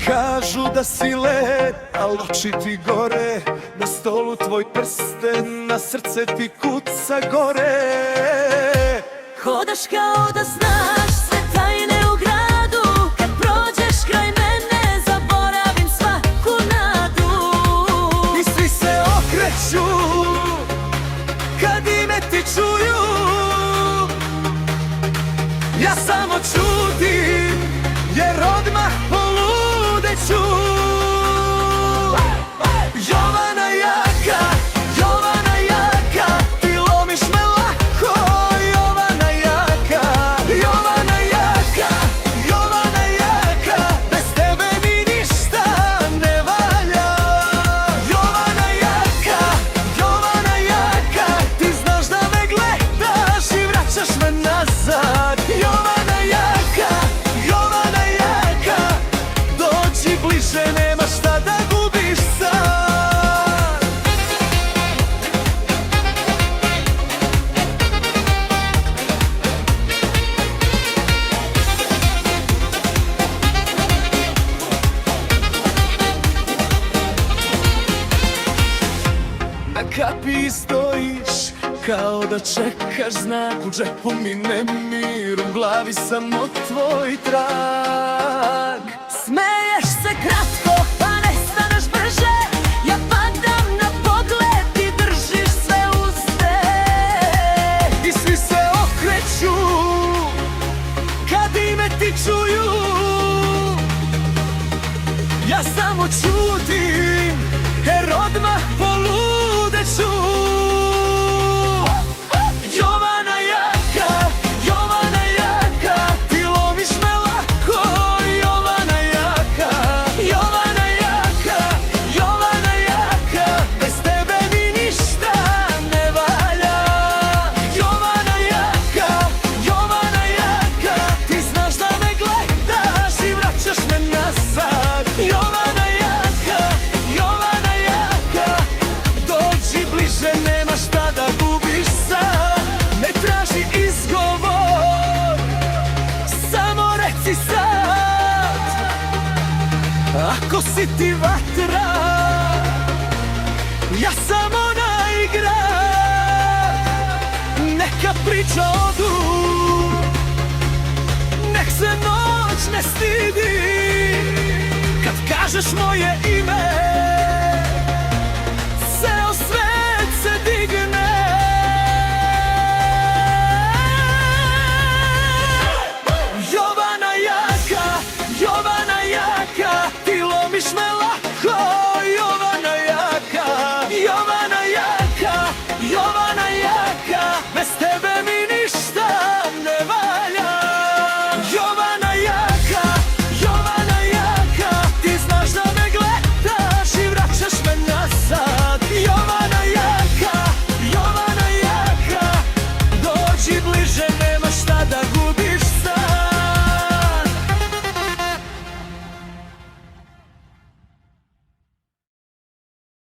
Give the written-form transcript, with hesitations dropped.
Kažu da si led, al oči ti gore. Na stolu tvoj prsten, na srce ti kuca gore. Hodaš kao da znaš sve tajne u gradu. Kad prođeš kraj mene, zaboravim svaku nadu. I svi se okreću kad ime ti čuju. Ja samo čudim, jer odmah poludeću. Jovana jaka, Jovana jaka, ti lomiš me lako. Jovana jaka, Jovana jaka, Jovana jaka, bez tebe mi ništa ne valja. Jovana jaka, Jovana jaka, ti znaš da me gledaš i vraćaš me nazad. Jovana jaka, Jovana jaka, dođi bliže, nema šta da gubiš sad. Na kapiji stojiš kao da čekaš znak. U džepu mi nemir, u glavi samo tvoj trag. Smeješ se kratko, pa ne staneš brže. Ja padam na pogled i držiš sve uste. I svi se okreću kad ime ti čuju. Ja samo čutim, jer odmah poludeću. Jovana jaka, Jovana jaka, ti lomiš me lako. Jovana jaka, Jovana jaka, Jovana jaka, bez tebe mi ništa ne valja. Jovana jaka, Jovana jaka, ti znaš da me gledaš i vraćaš me nazad. Jovana jaka, Jovana jaka, dođi bliže, nema šta da gubiš sad. Ne traži izgovor, samo reci sad. Ako si ti vatra, ja sam ona igra. Neka priča odu, nek se noć ne stidi. Kad kažeš moje ime,